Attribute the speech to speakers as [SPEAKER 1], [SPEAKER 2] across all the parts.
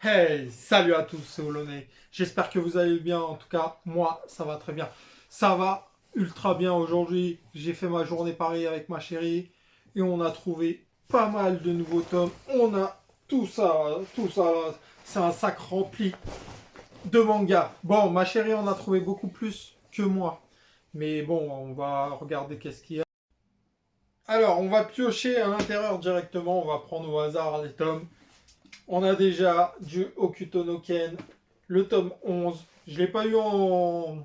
[SPEAKER 1] Hey, salut à tous, c'est Oloney. J'espère que vous allez bien. En tout cas, moi, ça va très bien. Ça va ultra bien aujourd'hui. J'ai fait ma journée pareil avec ma chérie et on a trouvé pas mal de nouveaux tomes. On a tout ça. Là. C'est un sac rempli de mangas. Bon, ma chérie en a trouvé beaucoup plus que moi. Mais bon, on va regarder qu'est-ce qu'il y a. Alors, on va piocher à l'intérieur directement. On va prendre au hasard les tomes. On a déjà du Hokuto no Ken, le tome 11. Je ne l'ai pas eu en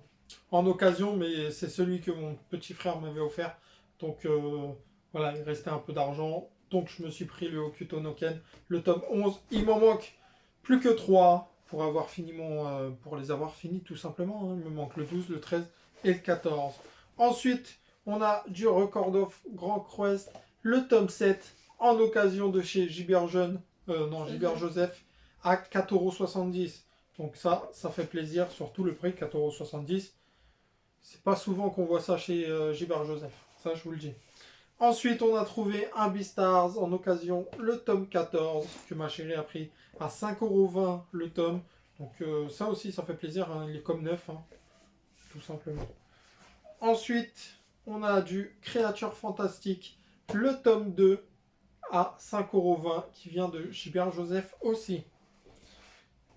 [SPEAKER 1] occasion, mais c'est celui que mon petit frère m'avait offert. Donc voilà, il restait un peu d'argent. Donc je me suis pris le Hokuto no Ken, le tome 11. Il m'en manque plus que 3 pour les avoir finis tout simplement. Hein. Il me manque le 12, le 13 et le 14. Ensuite, on a du Record of Grand Quest, le tome 7, en occasion de chez Gibert Jeune. Non, Gilbert Joseph à 4,70 €. Donc ça fait plaisir, surtout le prix, 4,70 €. C'est pas souvent qu'on voit ça chez Gilbert Joseph, ça je vous le dis. Ensuite, on a trouvé un Beastars en occasion, le tome 14, que ma chérie a pris à 5,20 € le tome. Donc ça aussi, ça fait plaisir, hein, il est comme neuf, hein, tout simplement. Ensuite, on a du Créature Fantastique, le tome 2, à 5,20 € qui vient de Gilbert Joseph aussi.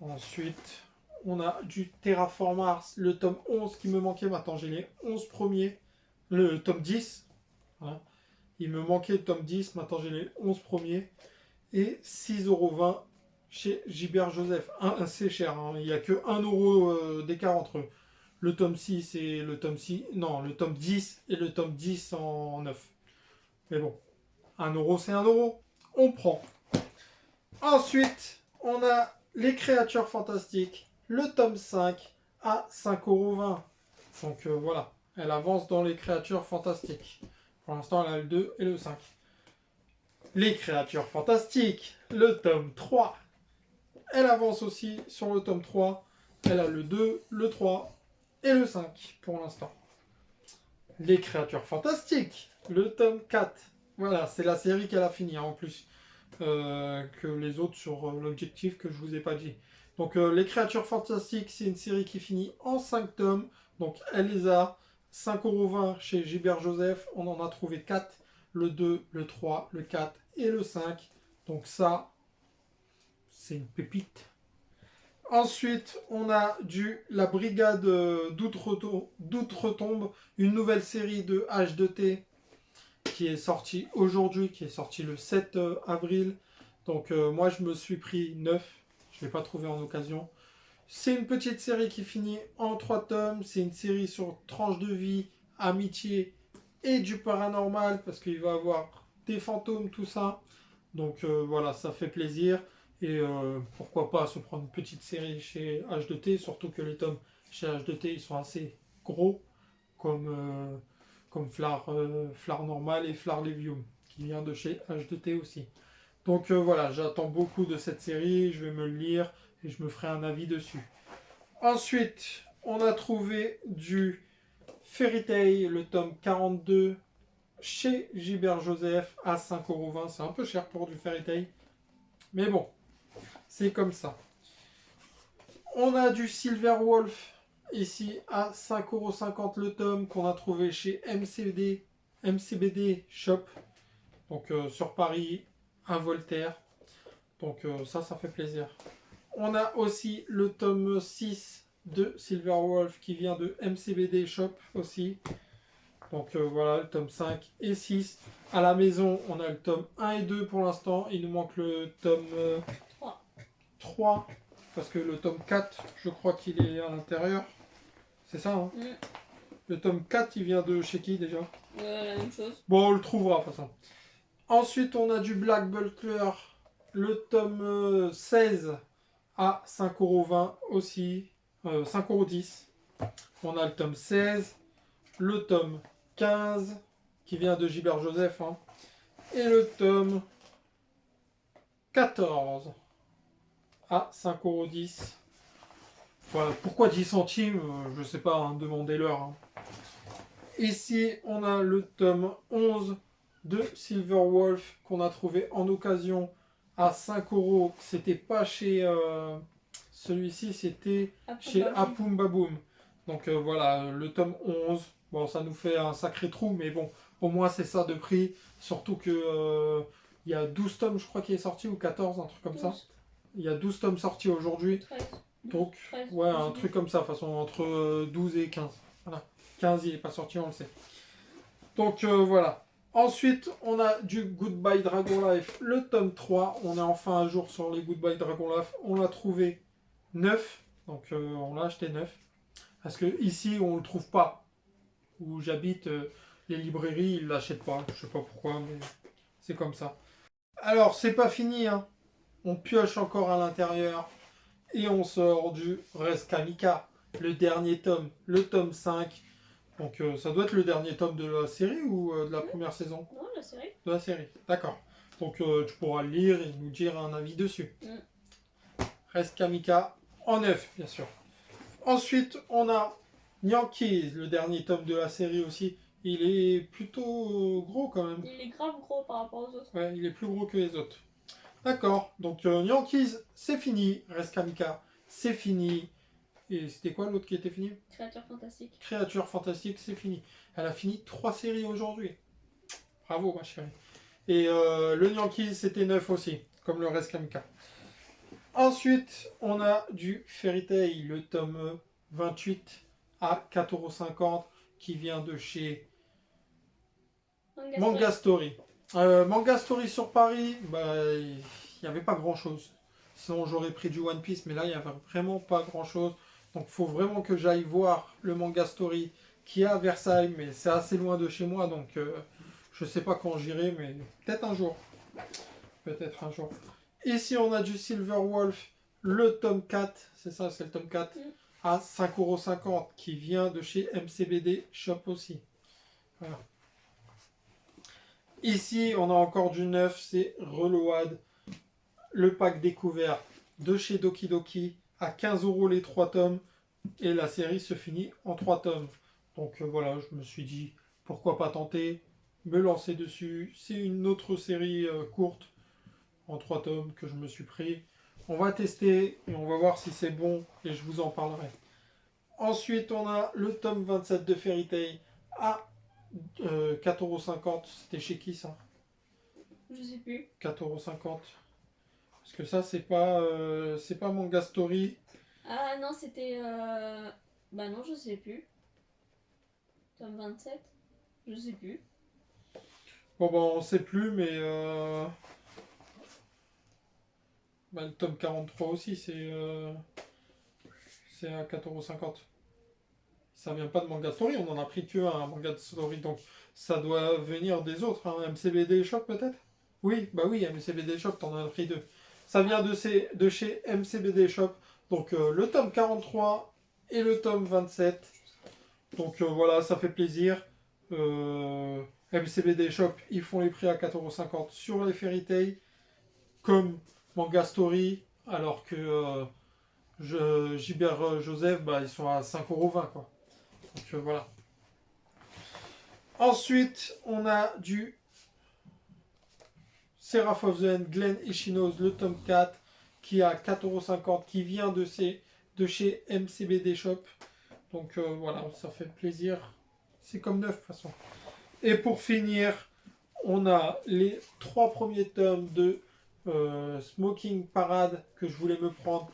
[SPEAKER 1] Ensuite, on a du Terraform Mars, le tome 11 qui me manquait. Maintenant, j'ai les 11 premiers. Le tome 10. Voilà. Il me manquait le tome 10. Maintenant, j'ai les 11 premiers. Et 6,20 € chez Gilbert Joseph. C'est cher. Hein. Il n'y a que 1 € d'écart entre eux. Le tome 6 et le tome 6. Non, le tome 10 et le tome 10 en 9. Mais bon, 1 € c'est 1 €. On prend. Ensuite, on a les créatures fantastiques, le tome 5 à 5,20 €. Donc voilà, elle avance dans les créatures fantastiques. Pour l'instant, elle a le 2 et le 5. Les créatures fantastiques, le tome 3. Elle avance aussi sur le tome 3. Elle a le 2, le 3 et le 5 pour l'instant. Les créatures fantastiques, le tome 4. Voilà, c'est la série qu'elle a fini en plus. Que les autres sur l'objectif que je vous ai pas dit. Donc les créatures fantastiques, c'est une série qui finit en 5 tomes. Donc elle les a 5,20 € chez Gilbert Joseph. On en a trouvé 4. Le 2, le 3, le 4 et le 5. Donc ça, c'est une pépite. Ensuite, on a la brigade d'Outre-Tombe, une nouvelle série de H2T qui est sorti aujourd'hui, qui est sorti le 7 avril. Donc moi je me suis pris 9, je ne l'ai pas trouvé en occasion. C'est une petite série qui finit en 3 tomes, c'est une série sur tranche de vie, amitié et du paranormal, parce qu'il va y avoir des fantômes, tout ça. Donc voilà, ça fait plaisir. Et pourquoi pas se prendre une petite série chez H2T, surtout que les tomes chez H2T ils sont assez gros, comme Flar Normal et Flar Levium, qui vient de chez H2T aussi. Donc voilà, j'attends beaucoup de cette série, je vais me le lire et je me ferai un avis dessus. Ensuite, on a trouvé du Fairy Tail, le tome 42, chez Gilbert Joseph à 5,20 €. C'est un peu cher pour du Fairy Tail, mais bon, c'est comme ça. On a du Silver Wolf ici à 5,50 € le tome qu'on a trouvé chez MCBD Shop, donc sur Paris, à Voltaire. Donc ça fait plaisir. On a aussi le tome 6 de Silver Wolf qui vient de MCBD Shop aussi. Donc voilà, le tome 5 et 6. À la maison, on a le tome 1 et 2 pour l'instant. Il nous manque le tome 3. Parce que le tome 4, je crois qu'il est à l'intérieur. C'est ça, hein. Le tome 4, il vient de chez qui déjà?
[SPEAKER 2] La même chose.
[SPEAKER 1] Bon, on le trouvera de toute façon. Ensuite, on a du Black Butler, le tome 16 à 5,20 € aussi. 5,10 €. On a le tome 16, le tome 15, qui vient de Gilbert Joseph, hein, et le tome 14 à 5,10 €. Voilà. Pourquoi 10 centimes? Je sais pas, hein, demandez-leur. Hein. Ici, on a le tome 11 de Silver Wolf qu'on a trouvé en occasion à 5 euros. C'était pas chez celui-ci, c'était chez Apum Baboum. Donc voilà, le tome 11. Bon, ça nous fait un sacré trou, mais bon, au moins c'est ça de prix. Surtout que il y a 12 tomes, je crois, qui est sorti, ou 14, un truc comme
[SPEAKER 2] 12.
[SPEAKER 1] ça. Il y a 12 tomes sortis aujourd'hui.
[SPEAKER 2] 13.
[SPEAKER 1] Donc,
[SPEAKER 2] 13,
[SPEAKER 1] ouais, un truc comme ça, de toute façon, entre 12 et 15. Voilà. 15, il n'est pas sorti, on le sait. Donc, voilà. Ensuite, on a du Goodbye Dragon Life, le tome 3. On est enfin à jour sur les Goodbye Dragon Life. On l'a trouvé neuf. Donc, on l'a acheté neuf. Parce que ici, on ne le trouve pas. Où j'habite, les librairies, ils ne l'achètent pas. Je sais pas pourquoi, mais c'est comme ça. Alors, c'est pas fini, hein. On pioche encore à l'intérieur. Et on sort du Reskamika, le dernier tome, le tome 5. Donc ça doit être le dernier tome de la série ou de la première saison?
[SPEAKER 2] Non, la série.
[SPEAKER 1] De la série, d'accord. Donc tu pourras le lire et nous dire un avis dessus. Reskamika en neuf, bien sûr. Ensuite, on a Yankees, le dernier tome de la série aussi. Il est plutôt gros quand même.
[SPEAKER 2] Il est grave gros par rapport aux autres.
[SPEAKER 1] Ouais, il est plus gros que les autres. D'accord, donc Yankees, c'est fini. Reskamika, c'est fini. Et c'était quoi l'autre qui était fini?
[SPEAKER 2] Créature fantastique.
[SPEAKER 1] Créature fantastique, c'est fini. Elle a fini 3 séries aujourd'hui. Bravo, ma chérie. Et le Yankees, c'était 9 aussi, comme le Reskamika. Ensuite, on a du Fairy Tail, le tome 28 à 4,50 € qui vient de chez Manga Story. Manga Story sur Paris, bah, il n'y avait pas grand chose. Sinon, j'aurais pris du One Piece, mais là, il n'y avait vraiment pas grand chose. Donc, il faut vraiment que j'aille voir le Manga Story qui est à Versailles, mais c'est assez loin de chez moi, donc je ne sais pas quand j'irai, mais peut-être un jour. Peut-être un jour. Ici, on a du Silver Wolf, le tome 4, c'est ça, c'est le tome 4, à 5,50 € qui vient de chez MCBD Shop aussi. Voilà. Ici, on a encore du neuf, c'est Reload, le pack découvert de chez Doki Doki à 15 € les 3 tomes. Et la série se finit en 3 tomes. Donc voilà, je me suis dit, pourquoi pas tenter, me lancer dessus. C'est une autre série courte en 3 tomes que je me suis pris. On va tester et on va voir si c'est bon et je vous en parlerai. Ensuite, on a le tome 27 de Fairy Tail à 4,50 €. C'était chez qui ça?
[SPEAKER 2] Je sais plus.
[SPEAKER 1] 4,50 €. Parce que ça, c'est pas Manga Story.
[SPEAKER 2] Ah non, c'était. Bah non, je sais plus. Tome 27. Je sais plus.
[SPEAKER 1] Bon, ben, on sait plus, mais. Bah, le tome 43 aussi, c'est à 4,50 €. Ça vient pas de Manga Story, on en a pris que un Manga Story, donc ça doit venir des autres. Hein. MCBD Shop peut-être? Oui, bah oui, MCBD Shop, t'en as pris 2. Ça vient de chez MCBD Shop. Donc le tome 43 et le tome 27. Donc voilà, ça fait plaisir. MCBD Shop, ils font les prix à 4,50 € sur les Fairy Tail, comme Manga Story, alors que Gilbert Joseph, bah, ils sont à 5,20 € quoi. Donc voilà. Ensuite, on a du Seraph of the End, Glen Ishino's, le tome 4, qui est à 4,50 €, qui vient de chez MCBD Shop. Donc voilà, ça fait plaisir. C'est comme neuf de toute façon. Et pour finir, on a les 3 premiers tomes de Smoking Parade que je voulais me prendre.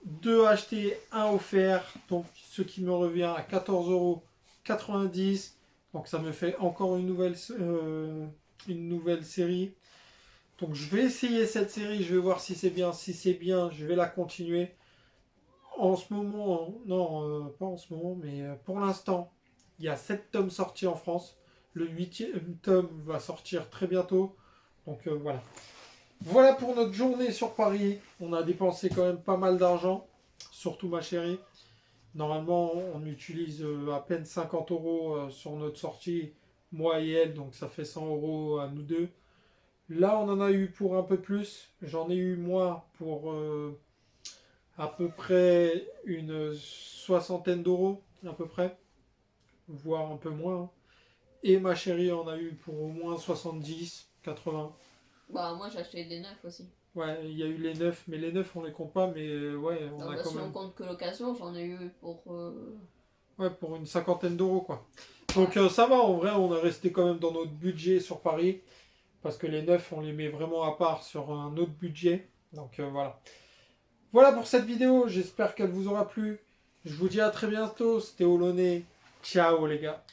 [SPEAKER 1] 2 achetés, 1 offert. Donc ce qui me revient à 14,90 €. Donc ça me fait encore une nouvelle série. Donc je vais essayer cette série, je vais voir si c'est bien. Si c'est bien, je vais la continuer. En ce moment, non, pas en ce moment, mais pour l'instant, il y a 7 tomes sortis en France. Le 8e tome va sortir très bientôt. Donc voilà. Voilà pour notre journée sur Paris. On a dépensé quand même pas mal d'argent, surtout ma chérie. Normalement, on utilise à peine 50 € sur notre sortie, moi et elle, donc ça fait 100 € à nous deux. Là, on en a eu pour un peu plus. J'en ai eu moi pour à peu près une soixantaine d'euros, à peu près, voire un peu moins. Hein. Et ma chérie en a eu pour au moins 70, 80.
[SPEAKER 2] Bah moi j'ai acheté des neufs aussi.
[SPEAKER 1] Ouais, il y a eu les neufs, mais les neufs on les compte pas, mais ouais, on
[SPEAKER 2] Non,
[SPEAKER 1] a
[SPEAKER 2] bah,
[SPEAKER 1] quand
[SPEAKER 2] si on
[SPEAKER 1] même.
[SPEAKER 2] compte que location, j'en ai eu pour.
[SPEAKER 1] Ouais, pour une cinquantaine d'euros quoi. Donc ça va, en vrai, on est resté quand même dans notre budget sur Paris, parce que les neufs, on les met vraiment à part sur un autre budget. Donc voilà. Voilà pour cette vidéo, j'espère qu'elle vous aura plu. Je vous dis à très bientôt, c'était Olonais. Ciao les gars.